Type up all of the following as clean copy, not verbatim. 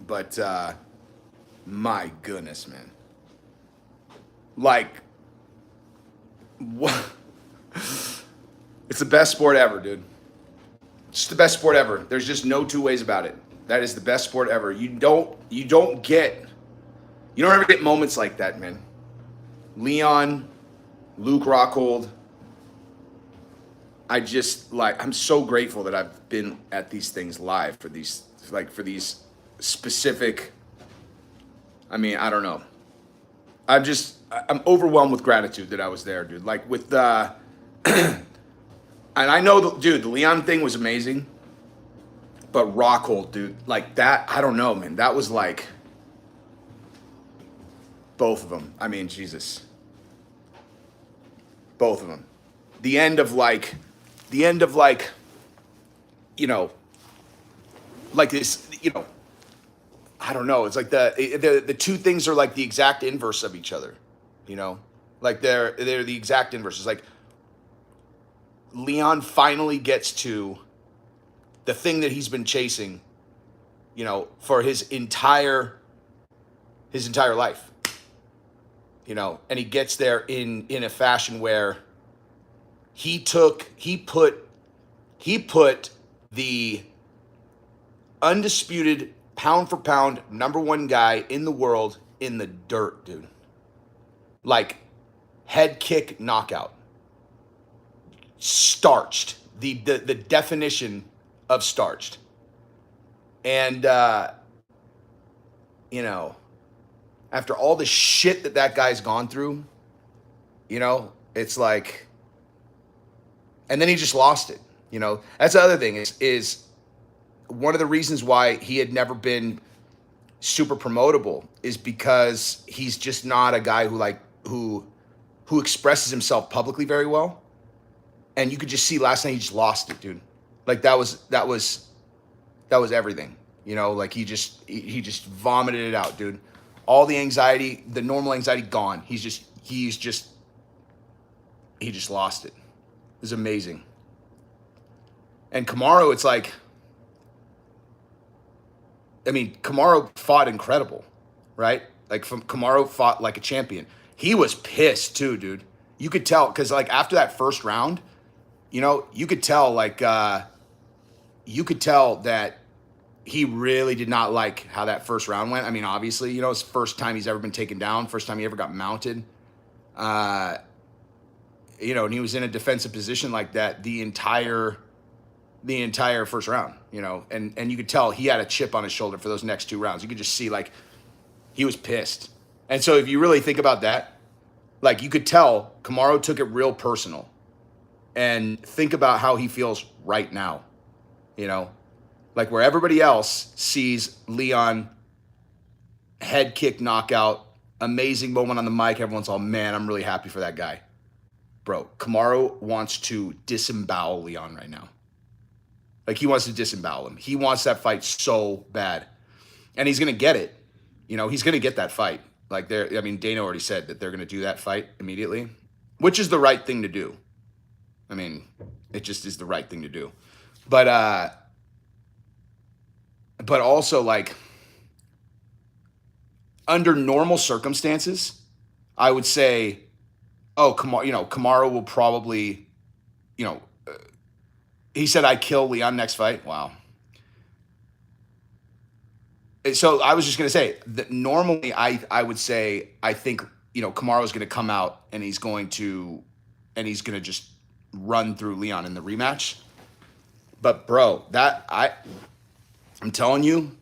But my goodness, man. Like, what? It's the best sport ever, dude. It's the best sport ever. There's just no two ways about it. That is the best sport ever. You don't ever get moments like that, man. Leon, Luke Rockhold. I'm so grateful that I've been at these things live for these specific. I mean, I don't know. I'm overwhelmed with gratitude that I was there, dude. Like with the, and I know, dude, the Leon thing was amazing, but Rockhold, dude, like that, I don't know, man. That was like both of them. I mean, Jesus, both of them. The end of like, you know, like this, you know, I don't know. It's like the two things are like the exact inverse of each other, you know, like they're the exact inverses. Like Leon finally gets to the thing that he's been chasing, you know, for his entire life, you know, and he gets there in a fashion where he put the undisputed pound for pound #1 guy in the world in the dirt, dude. Like head kick knockout. Starched. The definition of starched. And you know, after all the shit that guy's gone through, you know, it's like, and then he just lost it. You know, that's the other thing is one of the reasons why he had never been super promotable is because he's just not a guy who expresses himself publicly very well. And you could just see last night he just lost it, dude. Like that was everything. You know, like he just vomited it out, dude. All the anxiety, the normal anxiety gone. He just lost it. It was amazing. And Kamaru, it's like, I mean, Kamaru fought incredible, right? Like Kamaru fought like a champion. He was pissed too, dude. You could tell, because like after that first round, you know, you could tell that he really did not like how that first round went. I mean, obviously, you know, it's the first time he's ever been taken down, first time he ever got mounted. You know, and he was in a defensive position like that the entire first round, you know, and you could tell he had a chip on his shoulder for those next 2 rounds. You could just see like he was pissed. And so if you really think about that, like you could tell Kamaru took it real personal. And think about how he feels right now, you know, like where everybody else sees Leon head kick knockout, amazing moment on the mic. Everyone's all, man, I'm really happy for that guy. Bro, Kamaru wants to disembowel Leon right now. Like he wants to disembowel him. He wants that fight so bad. And he's going to get it. You know, he's going to get that fight. Like Dana already said that they're going to do that fight immediately, which is the right thing to do. I mean, it just is the right thing to do. But also like under normal circumstances, I would say, oh, Kamaru will probably, you know, he said, I kill Leon next fight. Wow. So I was just going to say that normally I would say, I think, you know, Kamaru is going to come out and he's going to just run through Leon in the rematch. But bro, I'm telling you,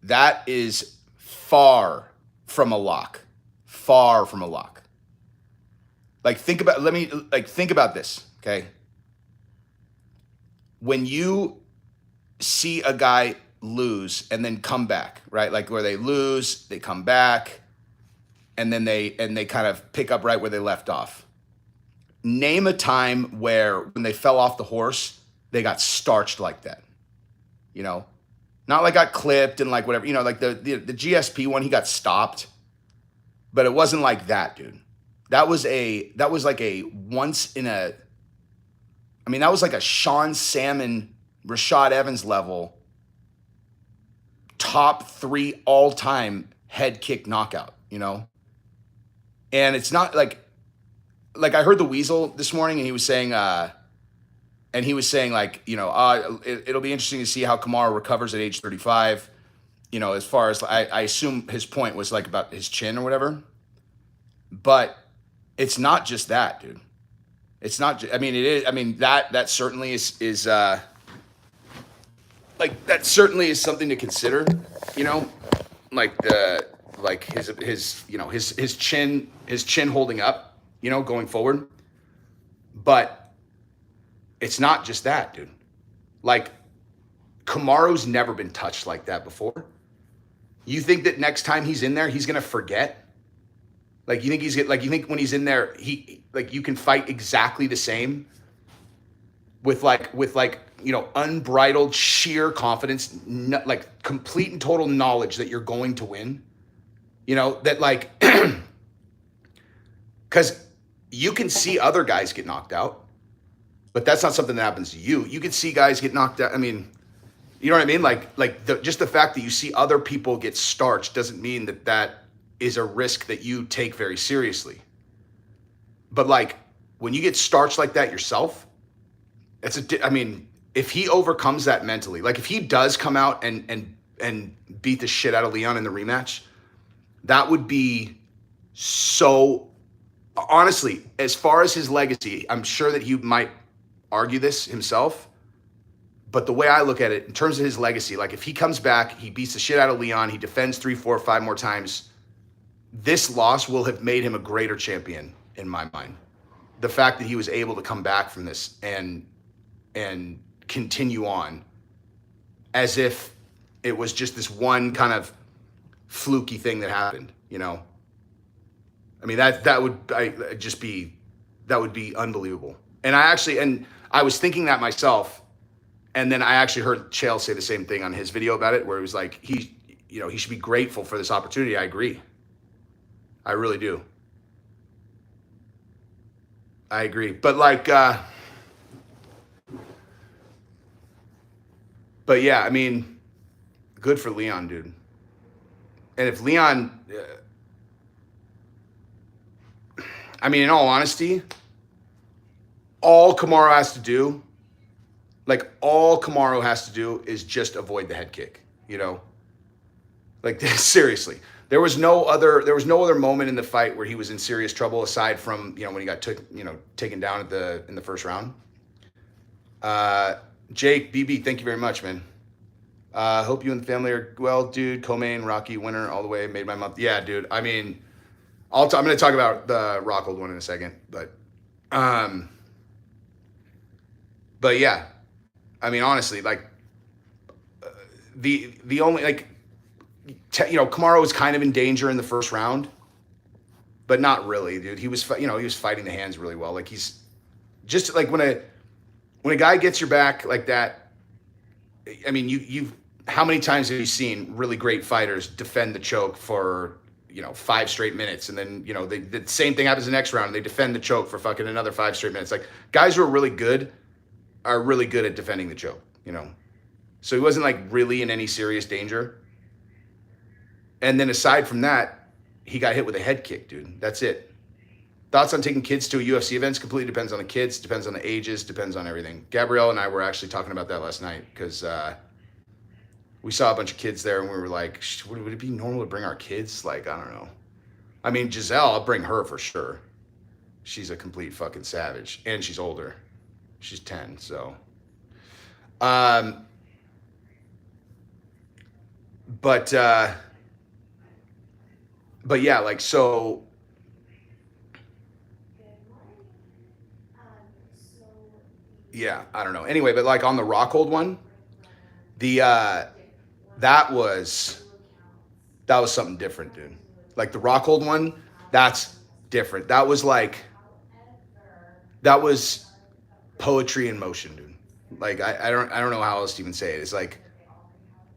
that is far from a lock. Far from a lock. Like think about this, okay? When you see a guy lose and then come back, right? Like where they lose, they come back, and then they kind of pick up right where they left off. Name a time where when they fell off the horse, they got starched like that. You know? Not like got clipped and like whatever, you know, like the GSP one, he got stopped. But it wasn't like that, dude. That was like a once in a, I mean, that was like a Sean Salmon, Rashad Evans level top 3 all-time head kick knockout, you know? And it's not like I heard the Weasel this morning, and he was saying like, you know, it'll be interesting to see how Kamaru recovers at age 35. You know, as far as I assume his point was like about his chin or whatever. But it's not just that, dude. It's not. I mean, it is. I mean, that certainly is like that certainly is something to consider. You know, like his you know his chin holding up. You know, going forward. But it's not just that, dude. Like Kamaru's never been touched like that before. You think that next time he's in there, he's gonna forget? Like you think when he's in there, you can fight exactly the same with you know, unbridled sheer confidence, like complete and total knowledge that you're going to win. You know, that like because you can see other guys get knocked out, but that's not something that happens to you. You can see guys get knocked out. I mean, you know what I mean? Just the fact that you see other people get starched doesn't mean that is a risk that you take very seriously. But like when you get starched like that yourself, I mean, if he overcomes that mentally, like if he does come out and beat the shit out of Leon in the rematch, that would be so, honestly, as far as his legacy, I'm sure that he might argue this himself. But the way I look at it, in terms of his legacy, like if he comes back, he beats the shit out of Leon, he defends 3, 4, 5 more times, this loss will have made him a greater champion in my mind. The fact that he was able to come back from this and continue on as if it was just this one kind of fluky thing that happened, you know? I mean, that would be unbelievable. And I was thinking that myself. And then I actually heard Chael say the same thing on his video about it, where he was like, he should be grateful for this opportunity. I agree. I really do. I agree. But like, but yeah, I mean, good for Leon, dude. And if Leon, I mean, in all honesty, all Kamaru has to do is just avoid the head kick, you know? Like seriously. There was no other moment in the fight where he was in serious trouble aside from, you know, when he got taken down in the first round. Jake, BB, thank you very much, man. Hope you and the family are well, dude. Co-main, Rocky, winner, all the way, made my month. Yeah, dude. I mean, I'm going to talk about the Rockhold one in a second, but yeah, I mean, honestly, like the only like. You know, Kamaru was kind of in danger in the first round, but not really, dude. He was fighting the hands really well. Like he's just like when a guy gets your back like that. I mean, how many times have you seen really great fighters defend the choke for 5 straight minutes, and then the same thing happens the next round and they defend the choke for fucking another 5 straight minutes. Like guys who are really good at defending the choke, you know. So he wasn't like really in any serious danger. And then aside from that, he got hit with a head kick, dude. That's it. Thoughts on taking kids to a UFC events? Completely depends on the kids, depends on the ages, depends on everything. Gabrielle and I were actually talking about that last night because we saw a bunch of kids there and we were like, would it be normal to bring our kids? Like, I don't know. I mean, Giselle, I'll bring her for sure. She's a complete fucking savage. And she's older. She's 10, so. But yeah, like, so, yeah, I don't know. Anyway, but like on the Rockhold one, that was something different, dude. Like the Rockhold one, that's different. That was poetry in motion, dude. Like, I don't know how else to even say it. It's like,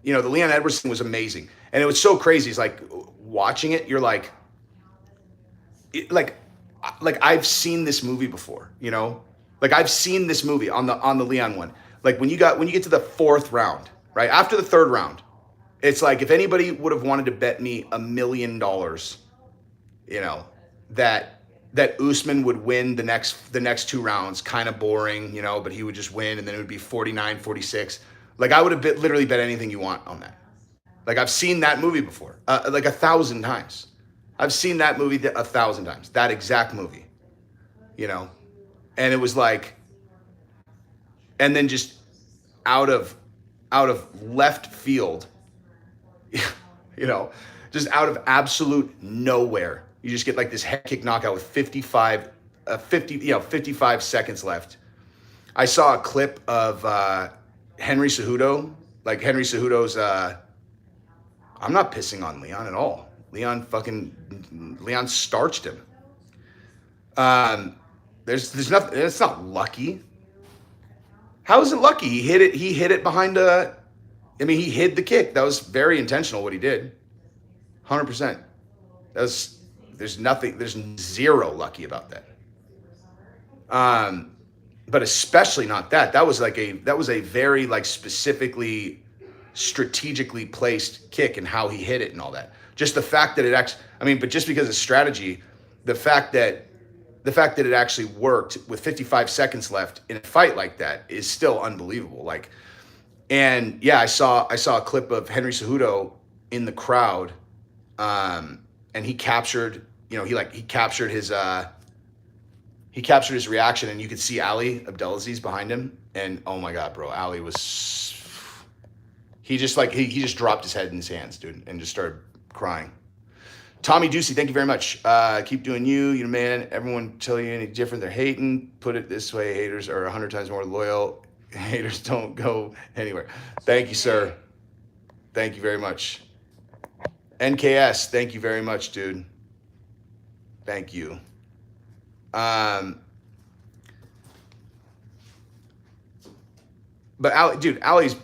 the Leon Edwards thing was amazing. And it was so crazy. It's like, watching it, you're like I've seen this movie before, you know? Like I've seen this movie on the Leon one. Like when you get to the 4th round, right? After the 3rd round, It's like if anybody would have wanted to bet me $1 million, you know, that Usman would win the next 2 rounds, kind of boring, you know, but he would just win and then it would be 49-46. Like I would have literally bet anything you want on that. Like I've seen that movie before, like 1,000 times. I've seen that movie 1,000 times, that exact movie, you know, and it was like, and then just out of left field, you know, just out of absolute nowhere, you just get like this head kick knockout with 55 seconds left. I saw a clip of Henry Cejudo. Like Henry Cejudo's, I'm not pissing on Leon at all. Leon starched him. There's nothing. It's not lucky. How is it lucky? He hit it behind he hid the kick. That was very intentional what he did. 100%. There's zero lucky about that. But especially not that. That was a very like specifically strategically placed kick and how he hit it and all that. Just the fact that it actually, but just because of strategy, the fact that it actually worked with 55 seconds left in a fight like that is still unbelievable. Like, and yeah, I saw a clip of Henry Cejudo in the crowd, and he captured his reaction, and you could see Ali Abdelaziz behind him, and oh my God, bro, Ali was, he just dropped his head in his hands, dude, and just started crying. Tommy Ducey, thank you very much. Keep doing you. You're the man. Everyone tell you any different. They're hating. Put it this way, haters are 100 times more loyal. Haters don't go anywhere. Thank you, sir. Thank you very much. NKS, thank you very much, dude. Thank you. But Ali's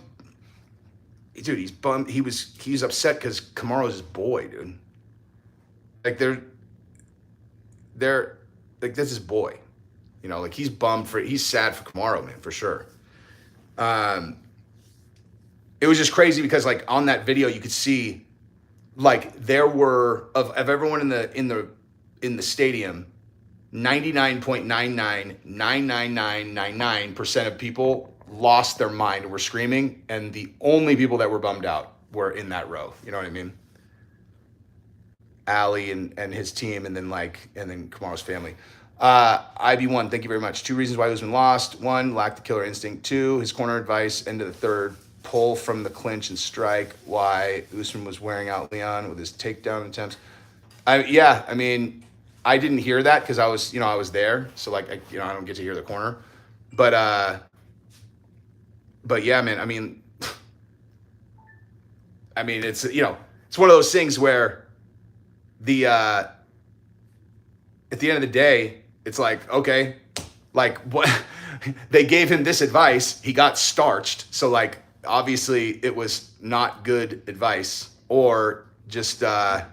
he's bummed. He's upset because Kamaru's his boy, dude. Like they're like, this is boy, you know, like he's sad for Kamaru, man, for sure. It was just crazy because like on that video you could see like there were of everyone in the stadium, 99.99999% of people lost their mind and were screaming, and the only people that were bummed out were in that row. You know what I mean? Ali and his team, and then Kamaru's family. IB1, thank you very much. 2 reasons why Usman lost. 1, lacked the killer instinct. 2, his corner advice. End of the 3rd, pull from the clinch and strike. Why Usman was wearing out Leon with his takedown attempts. I didn't hear that because I was there, so I don't get to hear the corner. But yeah, man. It's it's one of those things where at the end of the day, it's like, okay, like what they gave him this advice, he got starched. So like, obviously it was not good advice, or just, Oh,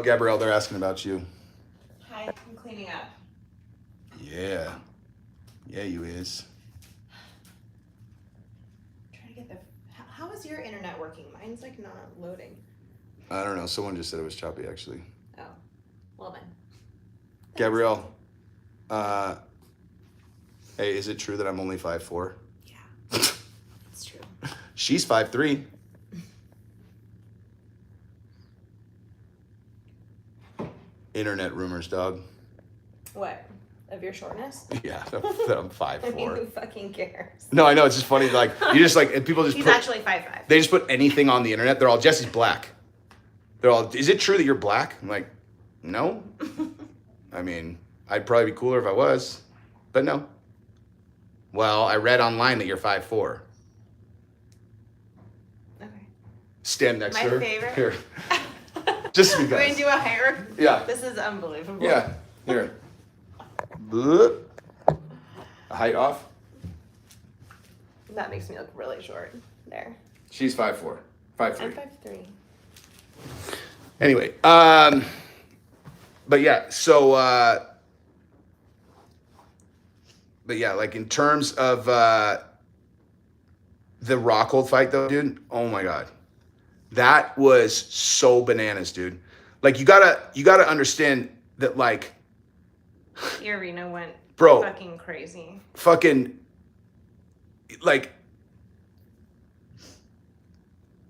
Gabrielle, they're asking about you. Hi, I'm cleaning up. Yeah. Yeah, you is. Trying to get how is your internet working? Mine's like not loading. I don't know. Someone just said it was choppy, actually. Oh, well then. Gabrielle, hey, is it true that I'm only 5'4"? Yeah, it's true. She's 5'3". Internet rumors, dog. What? Of your shortness? Yeah, that I'm 5'4". I mean, who fucking cares? No, I know. It's just funny. Like, you just like, people just He's actually 5'5". They just put anything on the internet. They're all, Jesse's black. They're all, is it true that you're black? I'm like, no. I'd probably be cooler if I was, but no. Well, I read online that you're 5'4". Okay. Stand next to her. My favorite. Here. Just because. We're going to do a hierarchy? Yeah. This is unbelievable. Yeah. Here. Bloop. Height off. That makes me look really short there. She's 5'4". 5'3". I'm 5'3". Anyway, but yeah, so, but yeah, like in terms of, the Rockhold fight though, dude. Oh my God. That was so bananas, dude. Like you gotta understand that, like, The arena went bro, fucking crazy. fucking, like,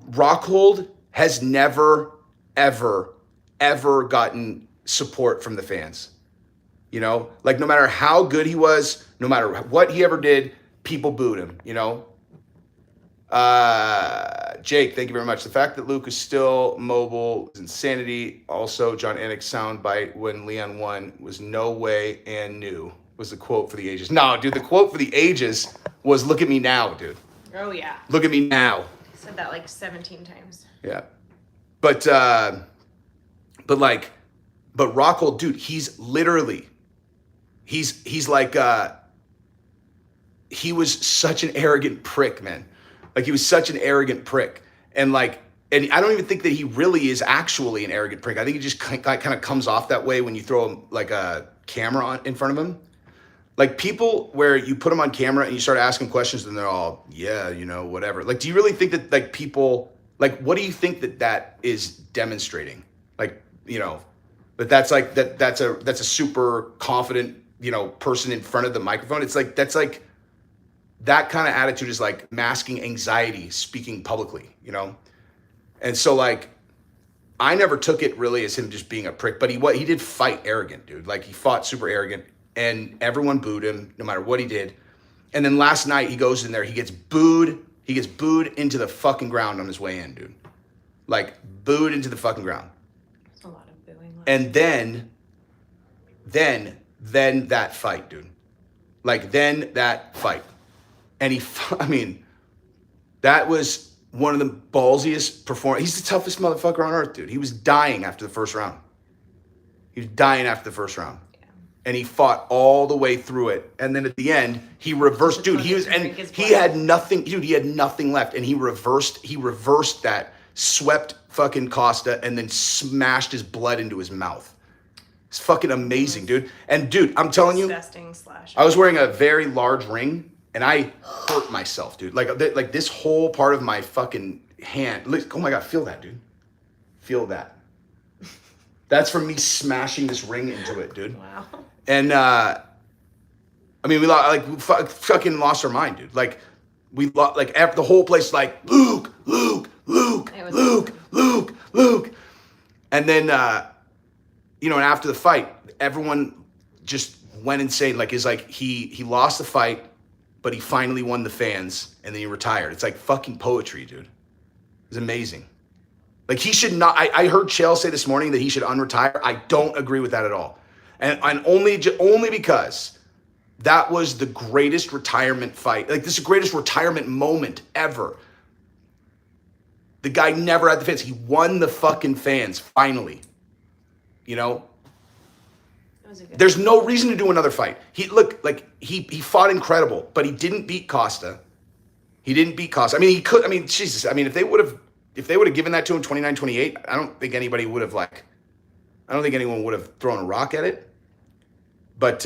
Rockhold has never, ever, ever gotten support from the fans. You know, like no matter how good he was, no matter what he ever did, people booed him, you know? Jake, thank you very much. The fact that Luke is still mobile is insanity. Also, John Anik's soundbite when Leon won was no way and knew was the quote for the ages. No, dude, the quote for the ages was look at me now, dude. Oh, yeah. Look at me now. I said that like 17 times. Yeah. But Rockhold, dude, he's literally, he's like, he was such an arrogant prick, man. Like he was such an arrogant prick. And like, and I don't even think that he really is actually an arrogant prick. I think he just kind of comes off that way when you throw him like a camera on in front of him. Like people where you put them on camera and you start asking questions and they're all, yeah, you know, whatever. Like, do you really think that like people, like, what do you think that that is demonstrating? Like, you know, but that's like, that's a super confident, you know, person in front of the microphone. It's like, that's like, that kind of attitude is like masking anxiety, speaking publicly, you know? And so like, I never took it really as him just being a prick, but he did fight arrogant, dude. Like he fought super arrogant and everyone booed him no matter what he did. And then last night he goes in there, he gets booed into the fucking ground on his way in, dude. Like booed into the fucking ground. There's a lot of booing. And then that fight, dude. Like then that fight. And I mean, that was one of the ballsiest performers. He's the toughest motherfucker on earth, dude. He was dying after the first round. Yeah. And he fought all the way through it. And then at the end, he reversed, dude. He had nothing left. And he reversed that, swept fucking Costa, and then smashed his blood into his mouth. It's fucking amazing, dude. And dude, I'm telling you, I was wearing a very large ring. And I hurt myself, dude. Like this whole part of my fucking hand. Oh my God, feel that, dude. Feel that. That's from me smashing this ring into it, dude. Wow. And I mean, we fucking lost our mind, dude. Like we lost, like the whole place, like Luke. And then, you know, and after the fight, everyone just went insane. Like he lost the fight. But he finally won the fans, and then he retired. It's like fucking poetry, dude. It's amazing. Like he should not. I heard Chael say this morning that he should unretire. I don't agree with that at all, and only because that was the greatest retirement fight. Like this is the greatest retirement moment ever. The guy never had the fans. He won the fucking fans finally. You know. There's no reason to do another fight. He fought incredible, but he didn't beat Costa. I mean, he could. I mean, Jesus. I mean, if they would have given that to him 29-28, I don't think anyone would have thrown a rock at it. But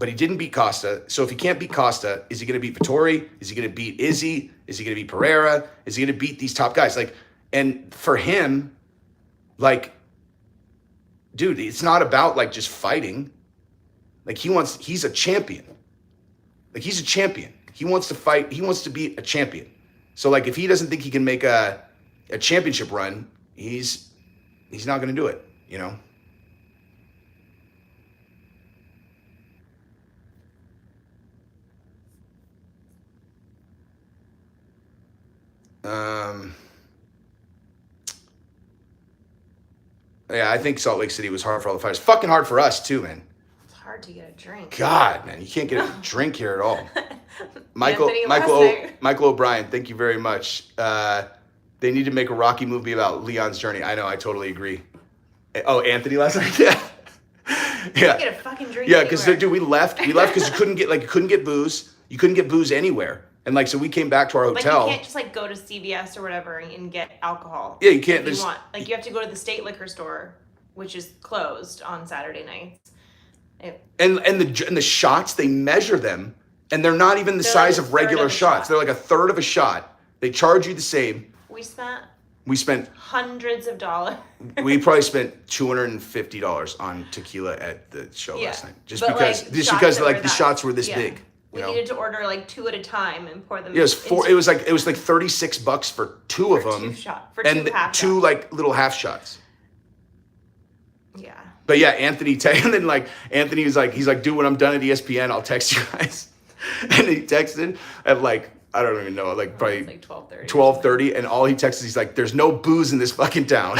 he didn't beat Costa. So if he can't beat Costa, is he going to beat Vettori? Is he going to beat Izzy? Is he going to beat Pereira? Is he going to beat these top guys? Like, and for him, like, dude, it's not about like just fighting. Like he's a champion. Like he's a champion. He wants to fight. He wants to be a champion. So like if he doesn't think he can make a championship run, he's not going to do it, you know? Yeah, I think Salt Lake City was hard for all the fighters. Fucking hard for us too, man. It's hard to get a drink. God, man, you can't get a drink here at all. Michael O'Brien, thank you very much. They need to make a Rocky movie about Leon's journey. I know, I totally agree. Oh, Anthony last night? Yeah. Yeah. Get a fucking drink. Yeah, because dude, we left because you couldn't get booze. You couldn't get booze anywhere. And like, so we came back to our hotel. Like you can't just like go to CVS or whatever and get alcohol. Yeah, you can't. If you want. Like you have to go to the state liquor store, which is closed on Saturday nights. And the shots, they measure them And they're not even the They're size like a of third regular of a shots. shot. They're like a third of a shot. They charge you the same. We spent hundreds of dollars. we probably spent $250 on tequila at the show last night. Just because the shots were this big. We needed to order like 2 at a time and pour them. Yeah, it was like $36 for two of them. And two like little half shots. Yeah. But yeah, Anthony and then like Anthony was like, he's like, dude, when I'm done at ESPN, I'll text you guys. And he texted at like, I don't even know, like probably like 12:30. 12:30, and all he texts, he's like, there's no booze in this fucking town.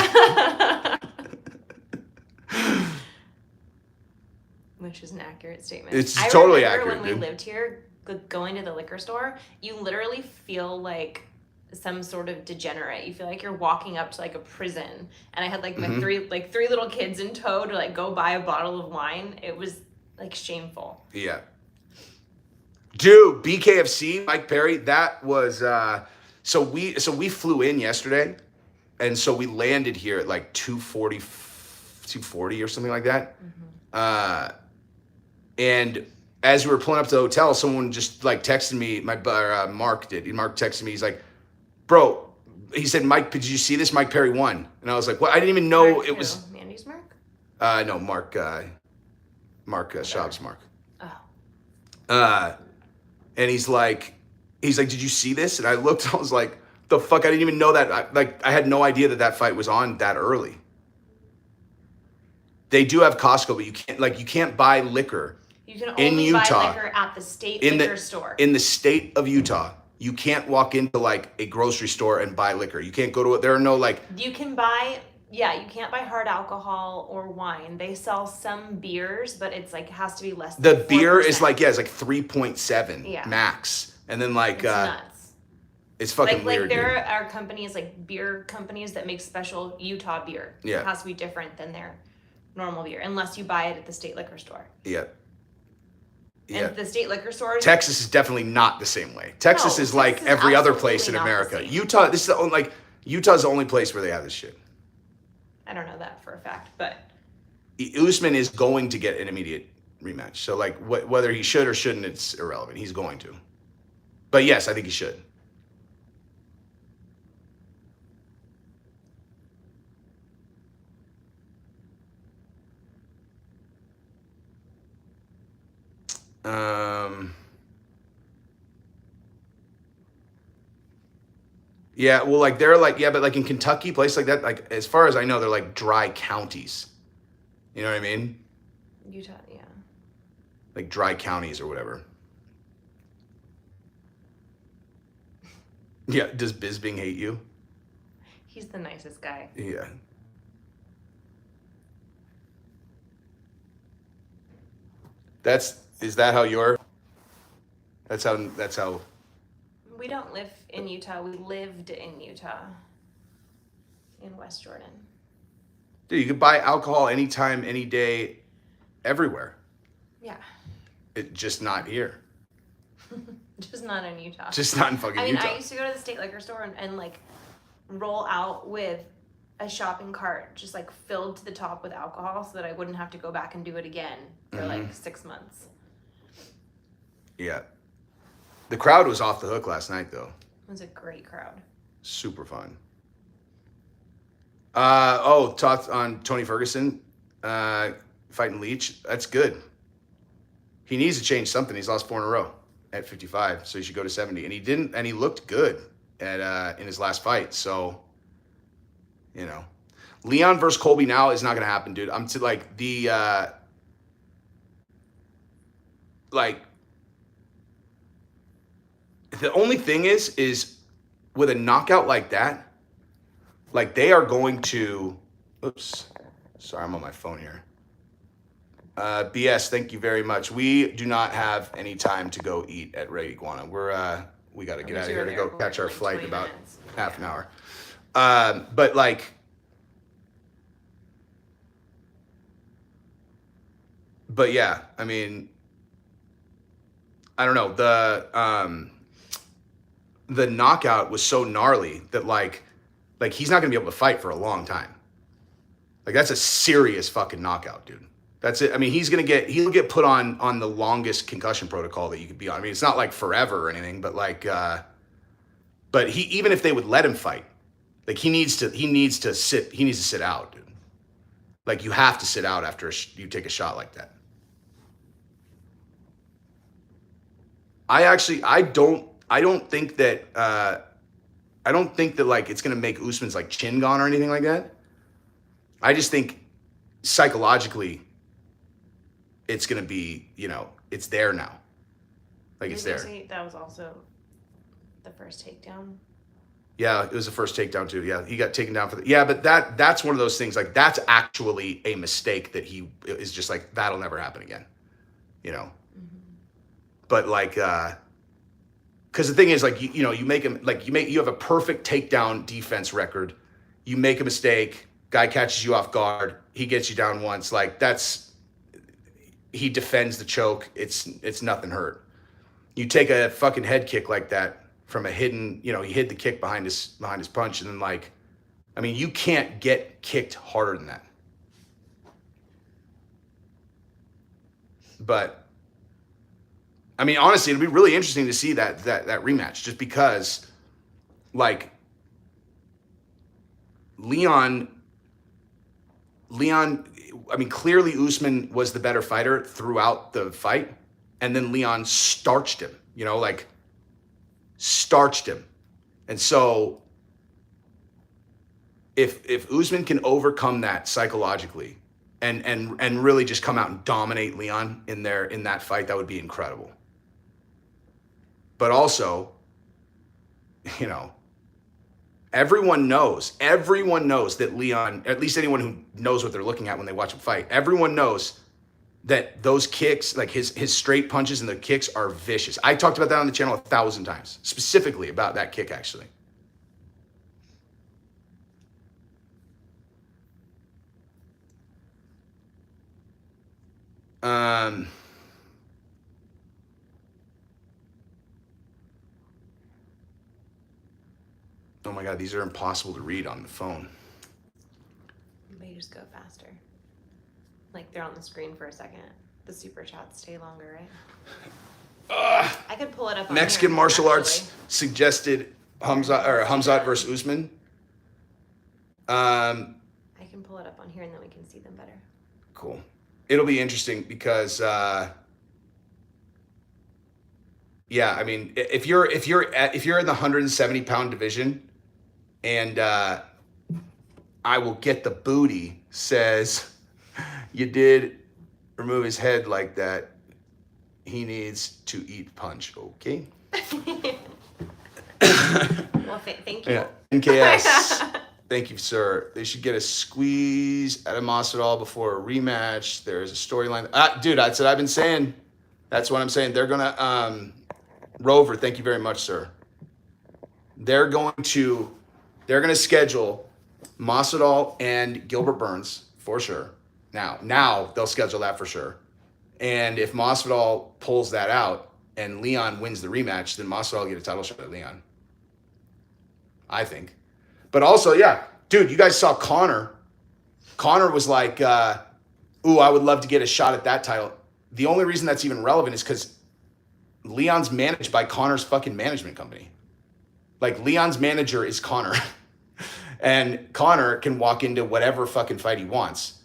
Which is an accurate statement. It's totally accurate. I remember when we lived here, going to the liquor store, you literally feel like some sort of degenerate. You feel like you're walking up to like a prison. And I had like my three little kids in tow to like go buy a bottle of wine. It was like shameful. Yeah. Dude, BKFC, Mike Perry, that was so we flew in yesterday, and so we landed here at like 2:40 or something like that. And as we were pulling up to the hotel, someone just like texted me, Mark did. Mark texted me, he's like, bro, he said, Mike, did you see this? Mike Perry won. And I was like, what? I didn't even know Mark it who? was Mandy's Mark? No, Mark Schaub's Mark. Oh. And he's like, did you see this? And I looked, I was like, the fuck? I didn't even know that. I had no idea that fight was on that early. They do have Costco, but you can't buy liquor. You can only buy liquor at the state liquor store. In the state of Utah, you can't walk into like a grocery store and buy liquor. You can't go to it. There are no like. You can buy. Yeah, you can't buy hard alcohol or wine. They sell some beers, but it's like has to be less than The 4%. beer is like, it's like 3.7 max. And then like it's nuts. It's fucking weird. Like there are companies, like beer companies that make special Utah beer. Yeah. It has to be different than their normal beer unless you buy it at the state liquor store. Yeah. And the state liquor stores. Texas is definitely not the same way. Texas is like every other place in America. Utah, Utah's the only place where they have this shit. I don't know that for a fact, but Usman is going to get an immediate rematch. So like whether he should or shouldn't, it's irrelevant. He's going to. But yes, I think he should. Yeah, well, like they're like, yeah, but like in Kentucky, place like that, like as far as I know, they're like dry counties. You know what I mean? Utah, yeah. Like dry counties or whatever. Yeah, does Bisbing hate you? He's the nicest guy. Yeah. Is that how you're? That's how. We don't live in Utah. We lived in Utah. In West Jordan. Dude, you could buy alcohol anytime, any day, everywhere. Yeah. It's just not here. Just not in Utah. Just not in fucking Utah. I used to go to the state liquor store and like roll out with a shopping cart just like filled to the top with alcohol so that I wouldn't have to go back and do it again for like 6 months. Yeah. The crowd was off the hook last night though. It was a great crowd. Super fun. Talked on Tony Ferguson fighting Leach. That's good. He needs to change something. He's lost 4 in a row at 55, so he should go to 70. And he didn't, and he looked good at in his last fight. So, you know, Leon versus Colby now is not gonna happen, dude. I'm to like the the only thing is with a knockout like that. Like they are going to, oops, sorry, I'm on my phone here. BS, thank you very much. We do not have any time to go eat at Ray Iguana. We got to get out of here to go catch our flight in about half an hour. But yeah, I mean, I don't know. The knockout was so gnarly that like he's not gonna be able to fight for a long time. Like that's a serious fucking knockout, dude. That's it. I mean, he'll get put on the longest concussion protocol that you could be on. I mean, it's not like forever or anything, but like, but even if they would let him fight, like he needs to sit out, dude. Like you have to sit out after you take a shot like that. I don't think that like it's gonna make Usman's like chin gone or anything like that. I just think psychologically it's gonna be, it's there now. Like it's there. That was also the first takedown. Yeah, it was the first takedown too. Yeah, he got taken down for yeah, but that's one of those things, like that's actually a mistake that he is just like, that'll never happen again. Mm-hmm. But like, because the thing is, like, you make him, like, you have a perfect takedown defense record. You make a mistake, guy catches you off guard, he gets you down once. Like he defends the choke. It's nothing hurt. You take a fucking head kick like that from a hidden, he hid the kick behind his punch, and then like, I mean, you can't get kicked harder than that. But I mean, honestly, it'll be really interesting to see that rematch, just because, like, Leon, I mean, clearly Usman was the better fighter throughout the fight, and then Leon starched him, starched him. And so if Usman can overcome that psychologically and really just come out and dominate Leon in that fight, that would be incredible. But also, everyone knows that Leon, at least anyone who knows what they're looking at when they watch him fight, everyone knows that those kicks, like his straight punches and the kicks, are vicious. I talked about that on the channel 1,000 times, specifically about that kick, actually. Oh my God, these are impossible to read on the phone. But you just go faster. Like they're on the screen for a second. The super chats stay longer, right? I could pull it up on Mexican here, martial actually. arts suggested Hamzat versus Usman. I can pull it up on here and then we can see them better. Cool. It'll be interesting because yeah, I mean, if you're in the 170-pound division, and I will get the booty says you did remove his head like that, he needs to eat punch. Okay. Well, thank you. Yeah. NKS. Thank you, sir. They should get a squeeze at a Masvidal before a rematch. There's a storyline. Dude, that's what I've been saying. That's what I'm saying. They're gonna Rover. Thank you very much, sir. They're gonna schedule Masvidal and Gilbert Burns for sure. Now they'll schedule that for sure. And if Masvidal pulls that out and Leon wins the rematch, then Masvidal will get a title shot at Leon, I think. But also, yeah, dude, you guys saw Conor. Conor was like, ooh, I would love to get a shot at that title. The only reason that's even relevant is because Leon's managed by Conor's fucking management company. Like, Leon's manager is Conor. And Conor can walk into whatever fucking fight he wants.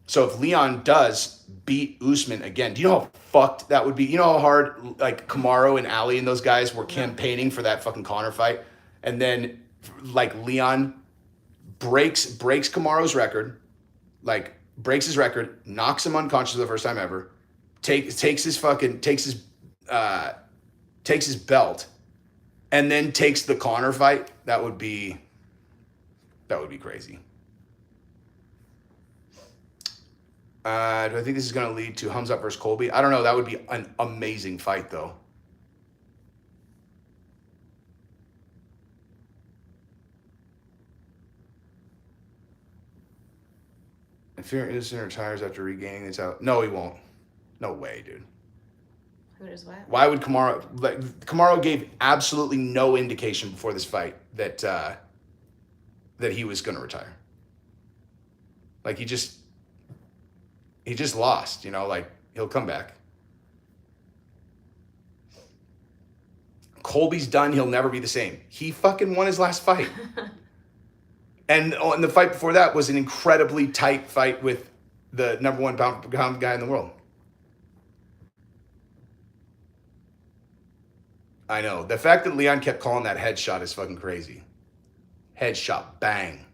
So if Leon does beat Usman again, do you know how fucked that would be? You know how hard, like, Kamaru and Ali and those guys were campaigning for that fucking Conor fight? And then, like, Leon breaks Kamaru's record, like, breaks his record, knocks him unconscious for the first time ever, takes his belt, and then takes the Conor fight. That would be crazy. Do I think this is going to lead to Hamzat versus Colby? I don't know. That would be an amazing fight, though. If you're innocent retires after regaining this out, no, he won't. No way, dude. Who does what? Why would Kamaru? Like, Kamaru gave absolutely no indication before this fight that he was going to retire. Like, he just, He just lost, you know, like he'll come back. Colby's done. He'll never be the same. He fucking won his last fight. And the fight before that was an incredibly tight fight with the number one pound guy in the world. I know. The fact that Leon kept calling that headshot is fucking crazy. Headshot, bang.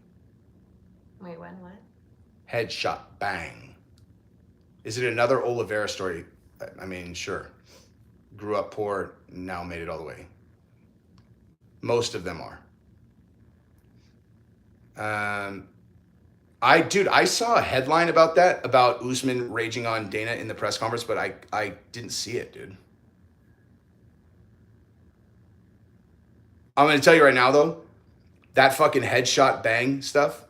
Wait, when? What? Headshot, bang. Is it another Oliveira story? I mean, sure. Grew up poor, now made it all the way. Most of them are. I saw a headline about that, about Usman raging on Dana in the press conference, but I didn't see it, dude. I'm going to tell you right now, though, that fucking headshot bang stuff,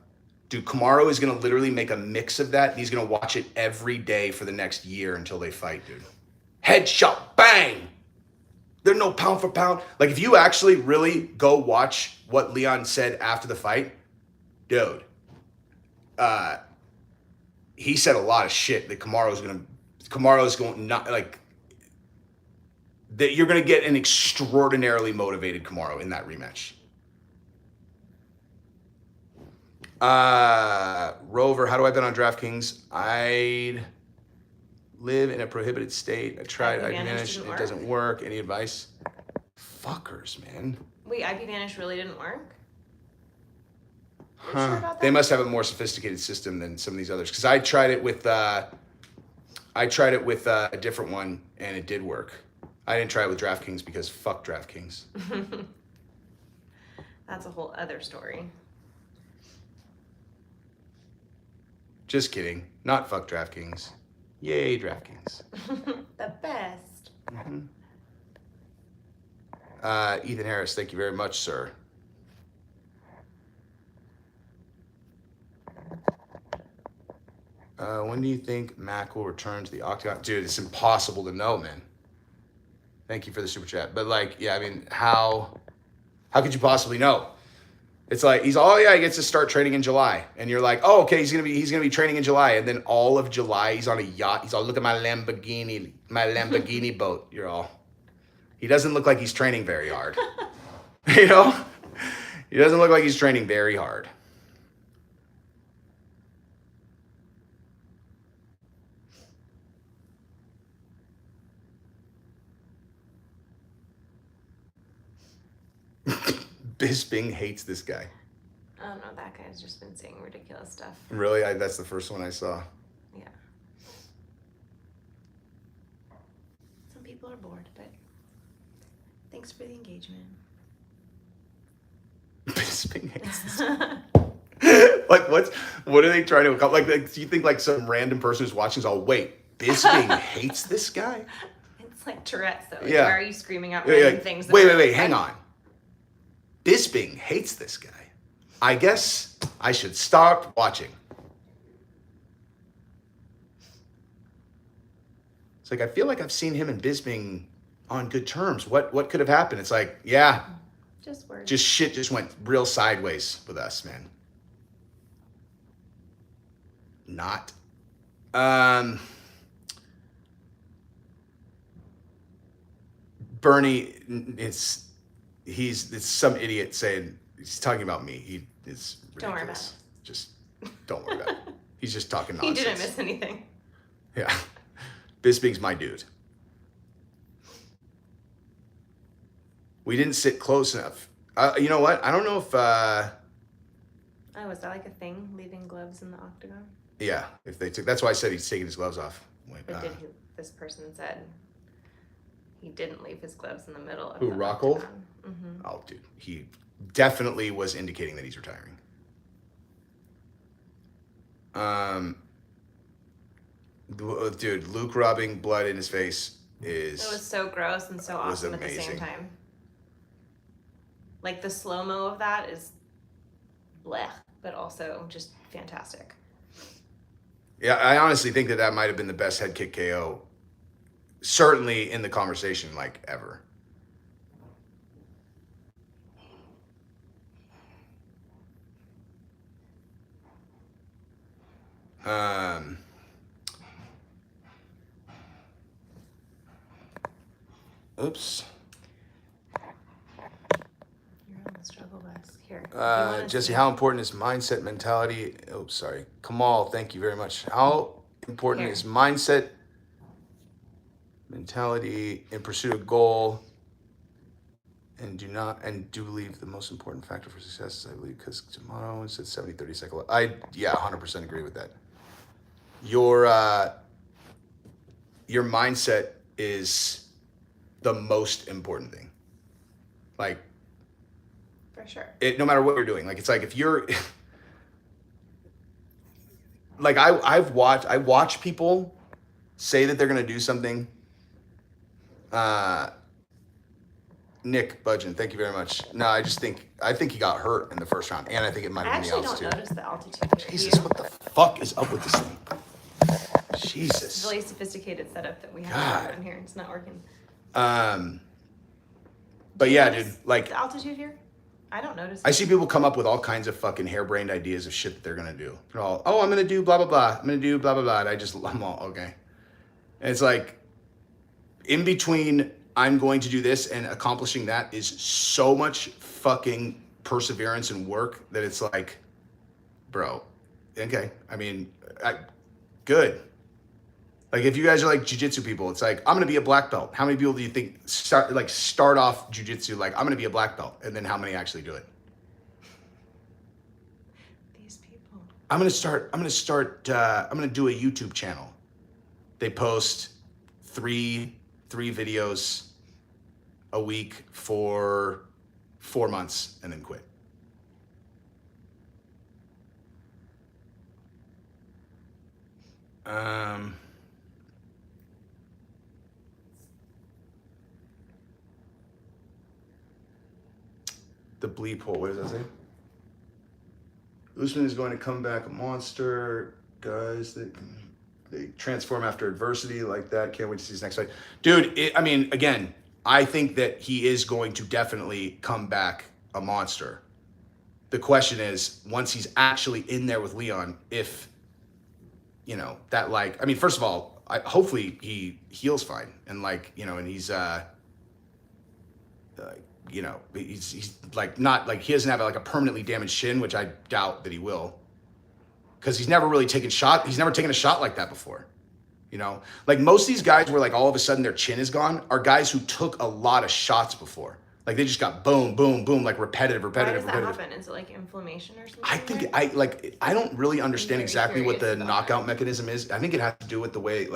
dude, Kamaru is going to literally make a mix of that. And he's going to watch it every day for the next year until they fight, dude. Headshot, bang! There's no pound for pound. Like, if you actually really go watch what Leon said after the fight, dude, he said a lot of shit that Kamaru's going not, like, that you're going to get an extraordinarily motivated Kamaru in that rematch. Rover, how do I bet on DraftKings? I live in a prohibited state. I tried IP Vanish. It doesn't work. Any advice? Fuckers, man. Wait, IP Vanish really didn't work? Huh. Sure about that? They must have a more sophisticated system than some of these others. Because I tried it with a different one, and it did work. I didn't try it with DraftKings because fuck DraftKings. That's a whole other story. Just kidding. Not fuck DraftKings. Yay, DraftKings. The best. Mm-hmm. Ethan Harris, thank you very much, sir. When do you think Mac will return to the Octagon? Dude, it's impossible to know, man. Thank you for the super chat. But like, yeah, I mean, how could you possibly know? It's like he gets to start training in July, and you're like, oh, okay, he's gonna be training in July, and then all of July he's on a yacht. He's all, look at my Lamborghini boat. You're all, he doesn't look like he's training very hard, you know. He doesn't look like he's training very hard. Bisping hates this guy. Oh no, that guy's just been saying ridiculous stuff. Really? That's the first one I saw. Yeah. Some people are bored, but thanks for the engagement. Bisping hates this guy. Like, what are they trying to accomplish? Like, do you think like some random person who's watching is all, wait, Bisping hates this guy? It's like Tourette's though. Like, yeah. Why are you screaming out random things? Wait, hang on. Bisping hates this guy. I guess I should start watching. It's like, I feel like I've seen him and Bisping on good terms. What could have happened? It's like, yeah. Just words. Just shit just went real sideways with us, man. Not. Bernie, it's some idiot saying, he's talking about me. It's ridiculous. Don't worry about it. Just don't worry about it. He's just talking He nonsense. didn't miss anything. Yeah. Bisping's my dude. We didn't sit close enough. You know what? I don't know if... Oh, is that like a thing? Leaving gloves in the octagon? Yeah. If they took... That's why I said he's taking his gloves off. But this person said he didn't leave his gloves in the middle of who, the Rockhold? octagon. Mm-hmm. Oh, dude. He definitely was indicating that he's retiring. Dude, Luke rubbing blood in his face is... It was so gross and so awesome at the same amazing. time. Like, the slow-mo of that is blech, but also just fantastic. Yeah, I honestly think that might have been the best head kick KO, certainly in the conversation, like, ever. Oops. You're on the struggle bus. Here. Jesse, how important is mindset, mentality? Oh, sorry. Kamal, thank you very much. How important is mindset, mentality in pursuit of goal, and do leave the most important factor for success, I believe, because tomorrow it said 70-30 cycle. 100% agree with that. Your mindset is the most important thing. Like, for sure. No matter what you're doing, like, it's like if you're like I watch people say that they're gonna do something. Nick Budgeon, thank you very much. No, I think he got hurt in the first round, and I think it might have been the altitude. I actually don't notice the altitude here. Jesus, what the fuck is up with this thing? Jesus. It's a really sophisticated setup that we have around here. It's not working. But yeah, dude, like the altitude here, I don't notice. I see people come up with all kinds of fucking harebrained ideas of shit that they're gonna do. They're all, oh, I'm gonna do blah blah blah. I'm gonna do blah blah blah. And I'm all okay. And it's like, in between, I'm going to do this and accomplishing that is so much fucking perseverance and work that it's like, bro, okay. I mean, good. Like, if you guys are like jiu-jitsu people, it's like, I'm going to be a black belt. How many people do you think start off jiu-jitsu like, I'm going to be a black belt, and then how many actually do it? These people. I'm going to do a YouTube channel. They post three videos a week for 4 months and then quit. The bleep hole, what does that say? Usman is going to come back a monster. Guys, they transform after adversity like that. Can't wait to see his next fight. Dude, again, I think that he is going to definitely come back a monster. The question is, once he's actually in there with Leon, if, that first of all, hopefully he heals fine. And and he's, he's like, not like he doesn't have a permanently damaged shin, which I doubt that he will. Because he's never really taken a shot like that before. Like most of these guys where all of a sudden their chin is gone are guys who took a lot of shots before. Like they just got boom, boom, boom, repetitive. Why does that happen? Is it inflammation or something? I think I don't really understand exactly what the knockout mechanism is. I think it has to do with the way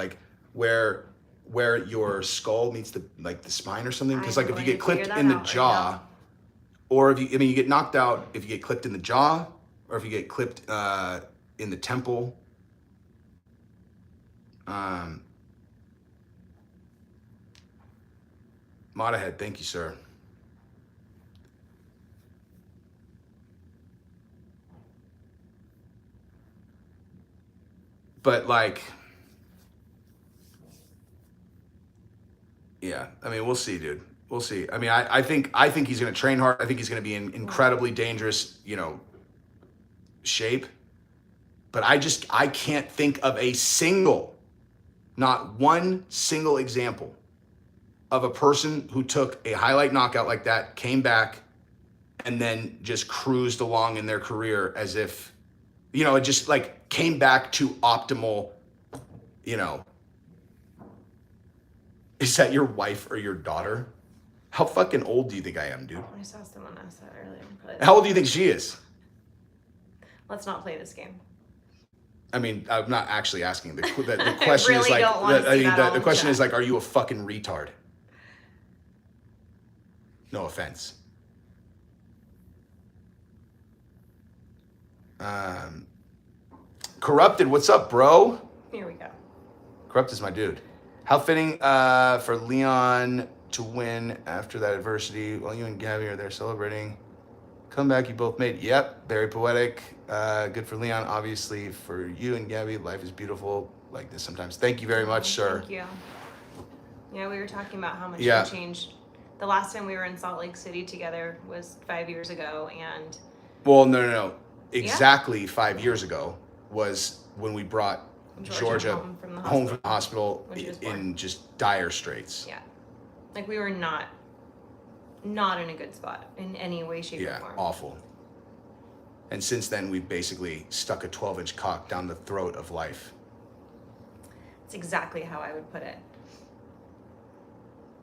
where your skull meets the spine or something. Because if you get clipped in the jaw, or if you get knocked out if you get clipped in the jaw, or if you get clipped in the temple. Modahead, thank you, sir. But yeah, we'll see, dude. We'll see. I think he's gonna train hard. I think he's gonna be in incredibly dangerous, shape. But I can't think of not one single example of a person who took a highlight knockout like that, came back, and then just cruised along in their career as if, it just came back to optimal, Is that your wife or your daughter? How fucking old do you think I am, dude? I saw someone ask that earlier. How old do you think she is? Let's not play this game. I'm not actually asking. The question really is the question is are you a fucking retard? No offense. Corrupted, what's up, bro? Here we go. Corrupt is my dude. How fitting for Leon to win after that adversity while you and Gabby are there celebrating. Comeback you both made. Yep, very poetic. Good for Leon. Obviously, for you and Gabby, life is beautiful like this sometimes. Thank you very much, sir. Thank you. Yeah, we were talking about how much you changed. The last time we were in Salt Lake City together was 5 years ago, and... Well, no. Exactly 5 years ago was when we brought Georgia home from the hospital in just dire straits. Yeah. Like, we were not in a good spot in any way, shape, or form. Yeah, awful. And since then, we've basically stuck a 12-inch cock down the throat of life. That's exactly how I would put it.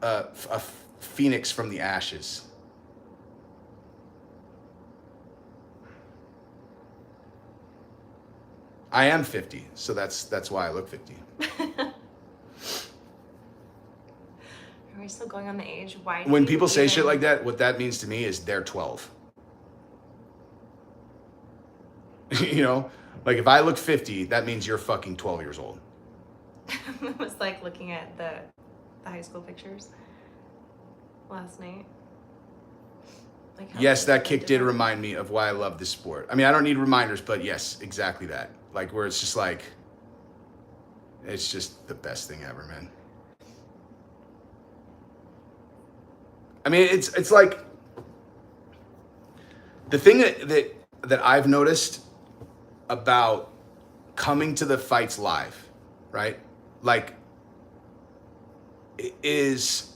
A phoenix from the ashes. I am 50, so that's why I look 50. Are we still going on the age? Why? When people say shit like that, what that means to me is they're 12. You know, like if I look 50, that means you're fucking 12 years old. It was like looking at the high school pictures last night. Like, yes, that kick did remind me of why I love this sport. I mean, I don't need reminders, but yes, exactly that. Like where it's just like, it's just the best thing ever, man. I mean, it's like the thing that I've noticed about coming to the fights live, right? Like, is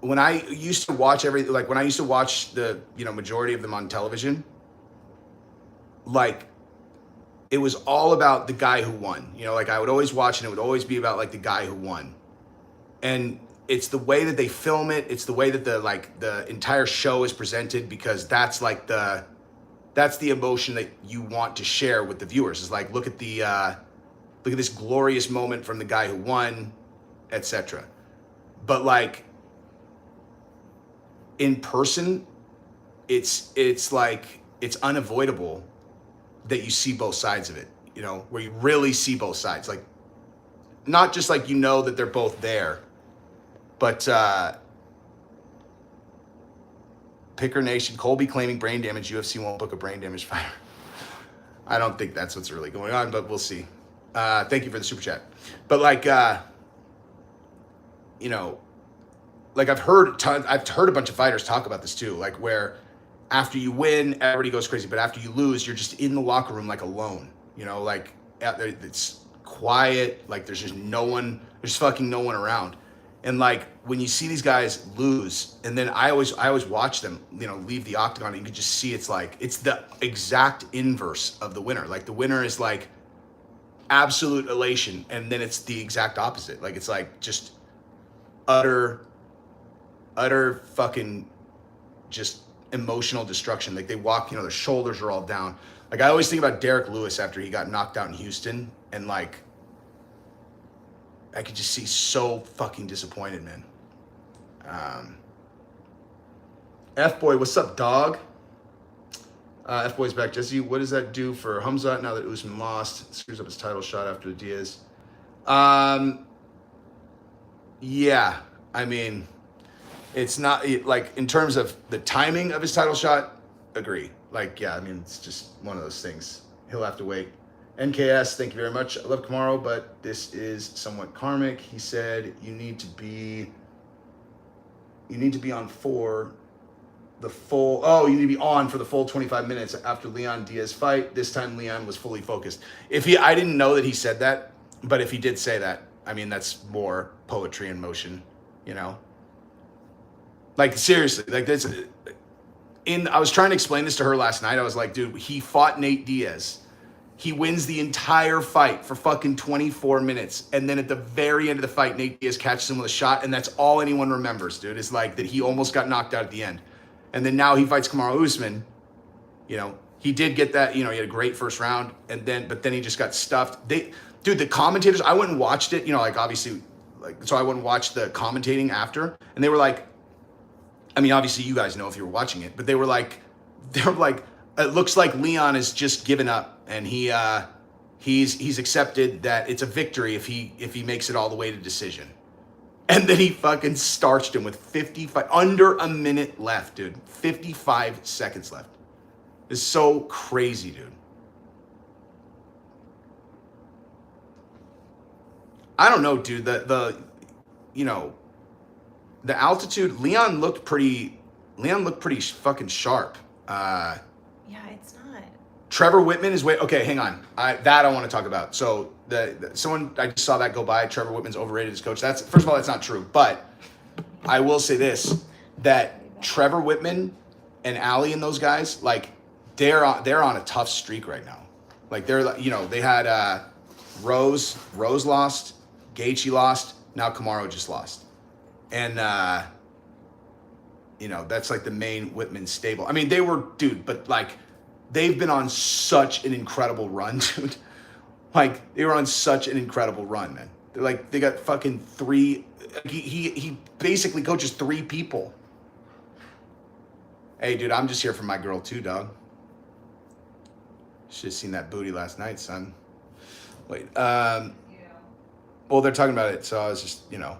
when I used to watch when I used to watch the, majority of them on television, like, it was all about the guy who won. Like I would always watch and it would always be about like the guy who won. And it's the way that they film it. It's the way that the entire show is presented, because that's the emotion that you want to share with the viewers. Is like, look at this glorious moment from the guy who won, etc. But like in person, it's like it's unavoidable that you see both sides of it, where you really see both sides. Like, not just like that they're both there, but Picker Nation, Colby claiming brain damage, UFC won't book a brain damage fighter. I don't think that's what's really going on, but we'll see. Thank you for the super chat. But like, like I've heard a bunch of fighters talk about this too, like where after you win, everybody goes crazy, but after you lose, you're just in the locker room like alone, like it's quiet, like there's fucking no one around. And like when you see these guys lose, and then I always watch them, leave the octagon, and you can just see it's the exact inverse of the winner. Like the winner is like absolute elation, and then it's the exact opposite. Like it's like just utter fucking just emotional destruction. Like they walk, their shoulders are all down. Like I always think about Derek Lewis after he got knocked out in Houston, and like I could just see so fucking disappointed, man. F-Boy, what's up, dog? F-Boy's back. Jesse, what does that do for Hamzat now that Usman lost? It screws up his title shot after the Diaz. Yeah, I mean, it's not like in terms of the timing of his title shot, agree. Like, yeah, I mean, it's just one of those things. He'll have to wait. NKS, thank you very much. I love Kamaru, but this is somewhat karmic. He said you need to be on for the full, you need to be on for the full 25 minutes after Leon Diaz fight. This time Leon was fully focused. I didn't know that he said that, but if he did say that, I mean, that's more poetry in motion, Like seriously, like this. I was trying to explain this to her last night. I was like, dude, he fought Nate Diaz. He wins the entire fight for fucking 24 minutes. And then at the very end of the fight, Nate Diaz catches him with a shot. And that's all anyone remembers, dude, is like that he almost got knocked out at the end. And then now he fights Kamaru Usman. He did get that, he had a great first round. But then he just got stuffed. The commentators, I went and watched it, obviously, so I went and watched the commentating after. And they were like, I mean, obviously you guys know if you were watching it, but they were like, it looks like Leon has just given up, and he's accepted that it's a victory if he makes it all the way to decision. And then he fucking starched him with under a minute left, dude. 55 seconds left. It's so crazy, dude. I don't know, dude. The altitude. Leon looked pretty fucking sharp. Yeah, it's not. Trevor Whitman is okay, hang on. I want to talk about. So someone, I just saw that go by. Trevor Whitman's overrated as coach. First of all, that's not true. But I will say this, that Trevor Whitman and Allie and those guys, like, they're on a tough streak right now. Like, they're, you know, they had Rose lost, Gaethje lost, now Kamaru just lost. And, you know, that's like the main Whitman stable. I mean, they were, dude, but like, they've been on such an incredible run, dude. Like, they were on such an incredible run, man. They're like, they got fucking 3, he basically coaches 3 people. Hey, dude, I'm just here for my girl too, dog. Should've seen that booty last night, son. Wait, well, they're talking about it, so I was just, you know.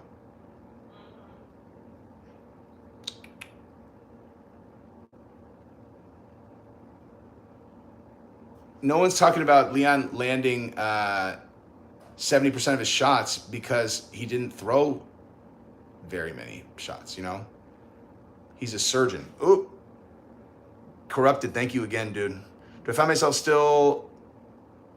No one's talking about Leon landing 70% of his shots because he didn't throw very many shots, you know? He's a surgeon. Ooh. Corrupted, thank you again, dude. Do I find myself still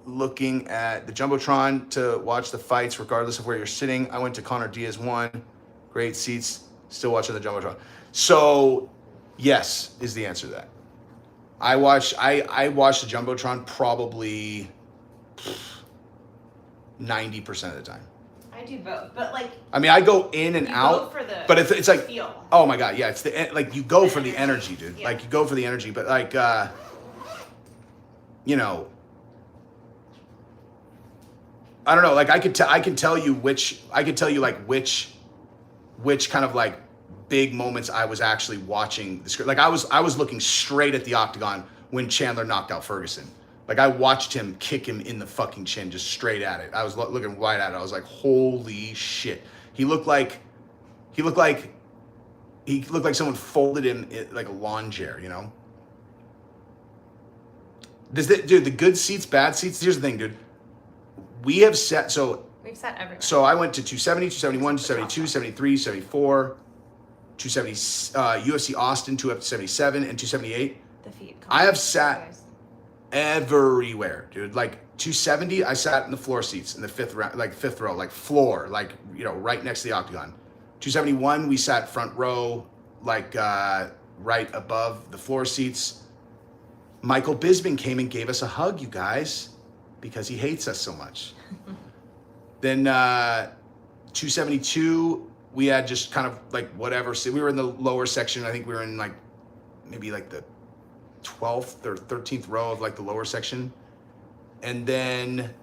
looking at the Jumbotron to watch the fights regardless of where you're sitting? I went to Conor Diaz 1. Great seats. Still watching the Jumbotron. So, yes, is the answer to that. I watched the Jumbotron probably 90% of the time. I do both, but like. I mean, I go in and out, go for the but it's like, feel. Oh my God, yeah, it's like you go for the energy, dude. Yeah. Like you go for the energy, but like, you know, I don't know. Like I can tell you which kind of like big moments I was actually watching the script. Like I was looking straight at the octagon when Chandler knocked out Ferguson. Like I watched him kick him in the fucking chin, just straight at it. I was looking right at it. I was like, holy shit. He looked like someone folded him like a lawn chair, you know? Dude, the good seats, bad seats. Here's the thing, dude. We've sat everywhere. So I went to 270, 271, 272, 73, 74, 270, UFC Austin, 277, and 278. The feet. I have sat everywhere, dude. Like 270, I sat in the floor seats in the fifth row, like floor, like, you know, right next to the octagon. 271, we sat front row, like right above the floor seats. Michael Bisping came and gave us a hug, you guys, because he hates us so much. Then 272, we had just kind of like whatever. So we were in the lower section. I think we were in like maybe like the 12th or 13th row of like the lower section. And then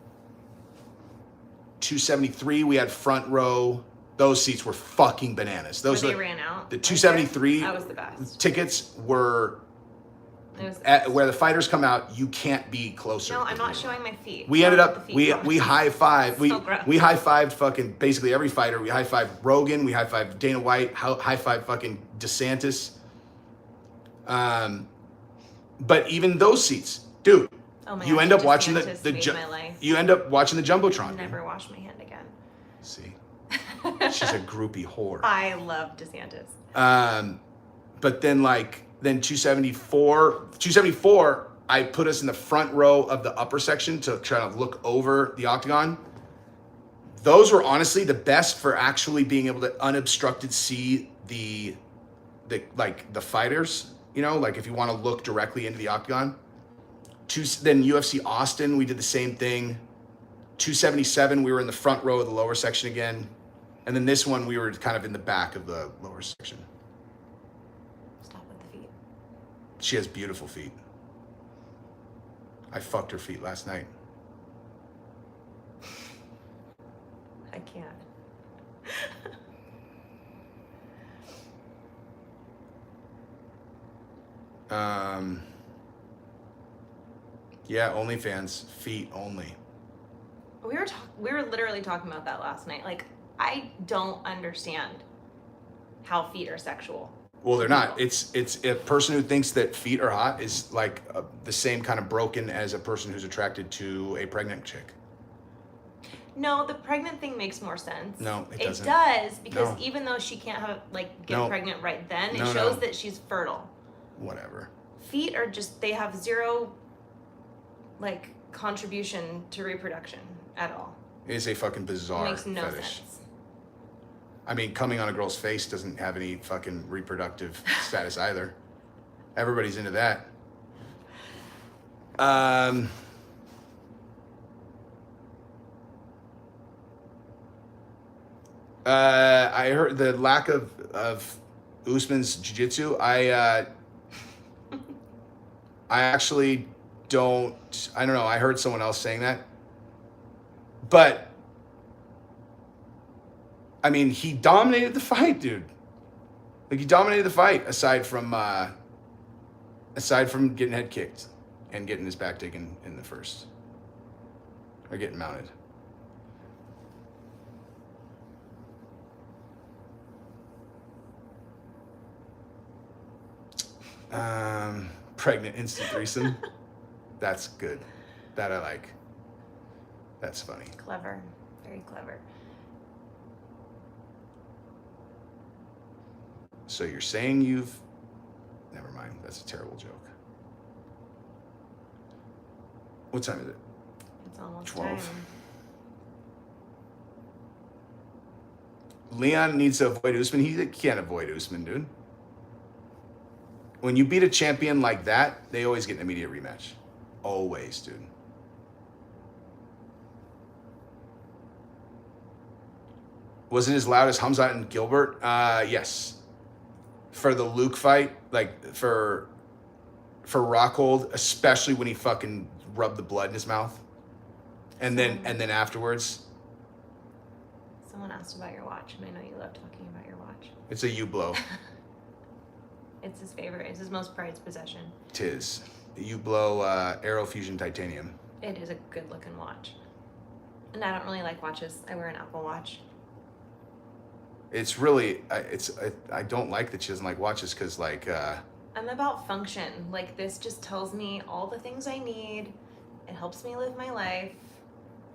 273, we had front row. Those seats were fucking bananas. Those they ran out. The 273 that was the best. Tickets were where the fighters come out. You can't be closer. No, I'm not showing my feet. We ended up we high fived. So we high fived fucking basically every fighter. We high fived Rogan. We high fived Dana White. High fived fucking DeSantis. But even those seats, dude. Oh my you gosh, end up watching you end up watching the Jumbotron. Never wash my hand again. See, she's a groupie whore. I love DeSantis. But then 274, I put us in the front row of the upper section to try to look over the octagon. Those were honestly the best for actually being able to unobstructed see the fighters, you know, like if you want to look directly into the octagon. Then UFC Austin, we did the same thing. 277, we were in the front row of the lower section again. And then this one, we were kind of in the back of the lower section. Stop with the feet. She has beautiful feet. I fucked her feet last night. I can't. Yeah, OnlyFans, feet only. We were literally talking about that last night. Like, I don't understand how feet are sexual. Well, they're not. It's a person who thinks that feet are hot is like the same kind of broken as a person who's attracted to a pregnant chick. No, the pregnant thing makes more sense. No, it doesn't. It does, because No. even though she can't get pregnant right then, it shows that she's fertile. Whatever. Feet are just, they have zero contribution to reproduction at all. It is a fucking bizarre It makes no fetish. sense. I mean, coming on a girl's face doesn't have any fucking reproductive status either. Everybody's into that. I heard the lack of Usman's jiu-jitsu. I actually don't. I don't know. I heard someone else saying that, but I mean, he dominated the fight, dude. Like, he dominated the fight aside from getting head kicked and getting his back taken in the first, or getting mounted. Pregnant instant threesome. That's good. That I like. That's funny. Clever. Very clever. So you're saying you've... Never mind. That's a terrible joke. What time is it? It's almost 12. time. Leon needs to avoid Usman. He can't avoid Usman, dude. When you beat a champion like that, they always get an immediate rematch. Always, dude. Was it as loud as Hamzat and Gilbert? Yes. For the Luke fight, like for Rockhold, especially when he fucking rubbed the blood in his mouth, and then afterwards. Someone asked about your watch, and I know you love talking about your watch. It's a Hublot. It's his favorite. It's his most prized possession. Tis the Hublot Aero Fusion Titanium. It is a good-looking watch, and I don't really like watches. I wear an Apple Watch. It's really, I don't like that she doesn't like watches because, like... I'm about function. Like, this just tells me all the things I need. It helps me live my life.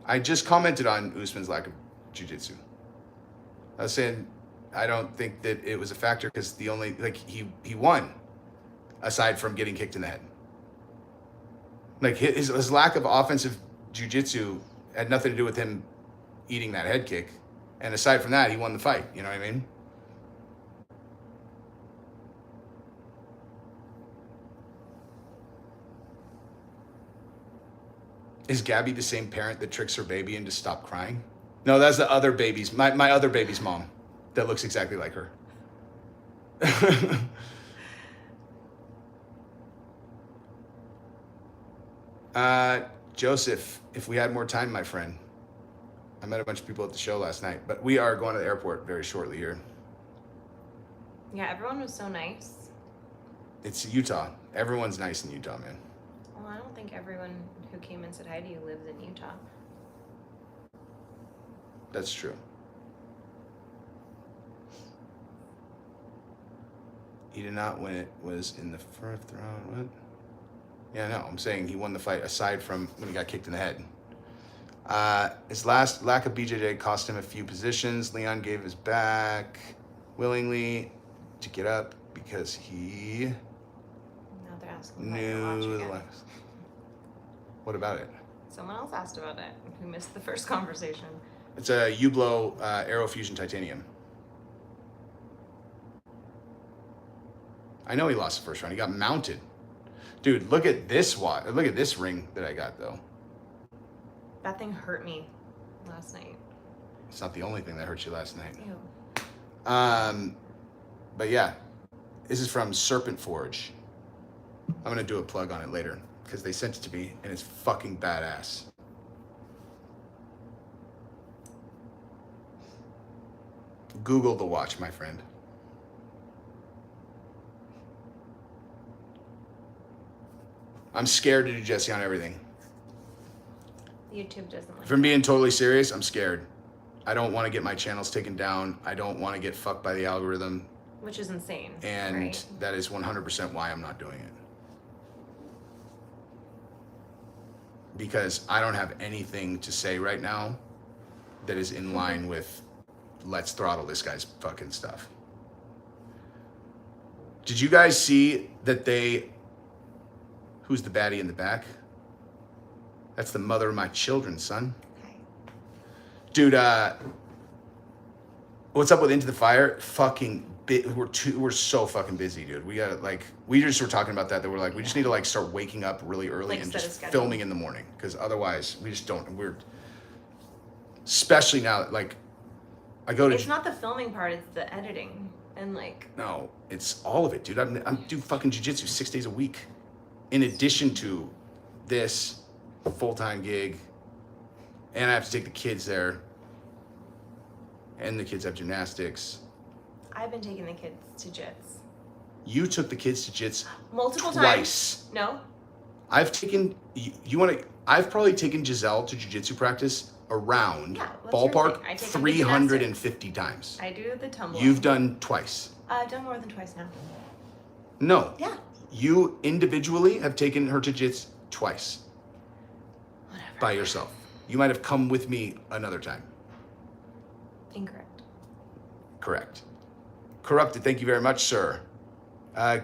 I just commented on Usman's lack of jiu-jitsu. I was saying I don't think that it was a factor because the only, like, he won aside from getting kicked in the head. Like, his lack of offensive jiu-jitsu had nothing to do with him eating that head kick. And aside from that, he won the fight. You know what I mean? Is Gabby the same parent that tricks her baby into stop crying? No, that's the other baby's, my other baby's mom that looks exactly like her. Joseph, if we had more time, my friend. I met a bunch of people at the show last night, but we are going to the airport very shortly here. Yeah, everyone was so nice. It's Utah. Everyone's nice in Utah, man. Well, I don't think everyone who came and said hi to you lives in Utah. That's true. He did not win it. Was in the first round. What? Yeah, no. I'm saying he won the fight aside from when he got kicked in the head. His last lack of BJJ cost him a few positions. Leon gave his back willingly to get up because he Now they're asking about knew your watch the again. last. What about it? Someone else asked about it who missed the first conversation. It's a Hublot Aero Fusion Titanium. I know he lost the first round. He got mounted. Dude, look at this watch. Look at this ring that I got, though. That thing hurt me last night. It's not the only thing that hurt you last night. Ew. But yeah, this is from Serpent Forge. I'm gonna do a plug on it later because they sent it to me and it's fucking badass. Google the watch, my friend. I'm scared to do Jesse on everything. YouTube doesn't like If I'm being totally serious, I'm scared. I don't want to get my channels taken down. I don't want to get fucked by the algorithm. Which is insane. And right? that is 100% why I'm not doing it. Because I don't have anything to say right now that is in line with let's throttle this guy's fucking stuff. Did you guys see that who's the baddie in the back? That's the mother of my children, son. Okay. Dude, What's up with Into the Fire? We're so fucking busy, dude. We gotta we just were talking about that we're like, we just need to like start waking up really early and just filming in the morning, because otherwise we just don't. Especially now, like I go to. It's not the filming part; it's the editing and like. No, it's all of it, dude. I'm do fucking jiu-jitsu 6 days a week, in addition to this full-time gig, and I have to take the kids there, and the kids have gymnastics. I've been taking the kids to jits. You took the kids to jits multiple twice. Times. No. I've taken I've probably taken Giselle to jiu-jitsu practice around ballpark 350 times. I do the tumbling. You've done twice. I've done more than twice now. No. Yeah. You individually have taken her to jits twice. Whatever. By yourself. You might have come with me another time. Incorrect. Correct. Corrupted, thank you very much, sir.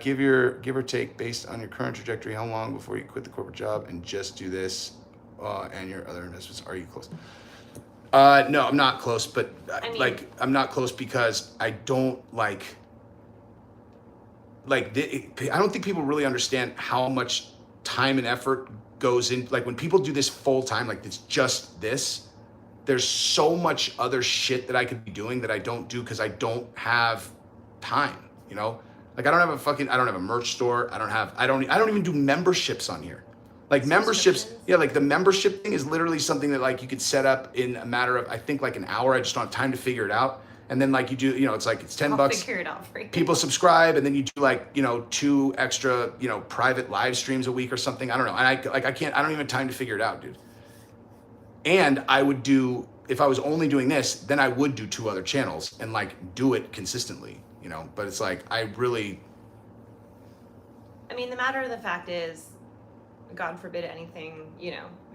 Give or take, based on your current trajectory, how long before you quit the corporate job and just do this and your other investments? Are you close? No, I'm not close, but I'm not close because I don't I don't think people really understand how much time and effort goes in. Like when people do this full time, like it's just this, there's so much other shit that I could be doing that I don't do because I don't have time, you know? Like I don't have a merch store. I don't even do memberships on here. Like memberships, yeah, like the membership thing is literally something that like you could set up in a matter of, I think like an hour. I just don't have time to figure it out. And then like you do, it's like, it's $10. I'll figure it out for you. People subscribe, and then you do like, 2 extra, private live streams a week or something. I don't know. And I don't even have time to figure it out, dude. And I would do, if I was only doing this, then I would do 2 other channels and like do it consistently, but it's like, I mean, the matter of the fact is, God forbid anything,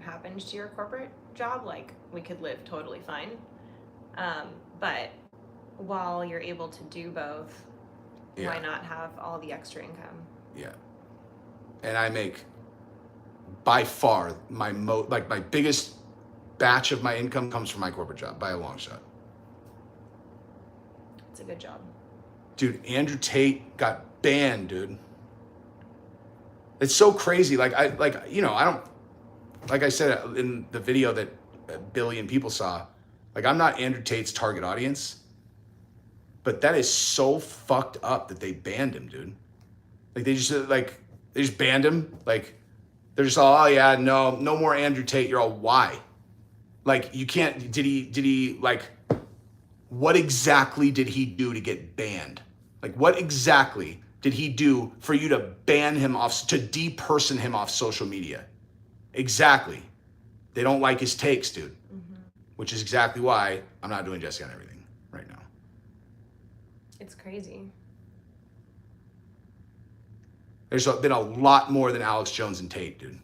happens to your corporate job, like we could live totally fine. But while you're able to do both, why not have all the extra income? Yeah. And I make by far my biggest batch of my income comes from my corporate job by a long shot. It's a good job. Dude, Andrew Tate got banned, dude. It's so crazy. I don't, like I said in the video that 1 billion people saw, like I'm not Andrew Tate's target audience, but that is so fucked up that they banned him, dude. Like they just banned him. Like they're just all, oh yeah, no more Andrew Tate. You're all, why? Like you can't, did he what exactly did he do to get banned? Like what exactly did he do for you to ban him off, to deperson him off social media? Exactly. They don't like his takes, dude. Mm-hmm. Which is exactly why I'm not doing Jesse on Everything right now. It's crazy. There's been a lot more than Alex Jones and Tate, dude.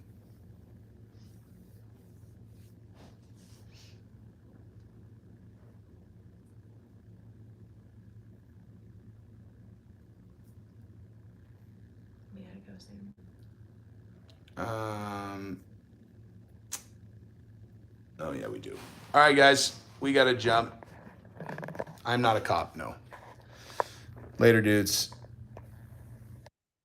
We gotta go soon. Oh yeah, we do. All right, guys, we gotta jump. I'm not a cop, no. Later, dudes.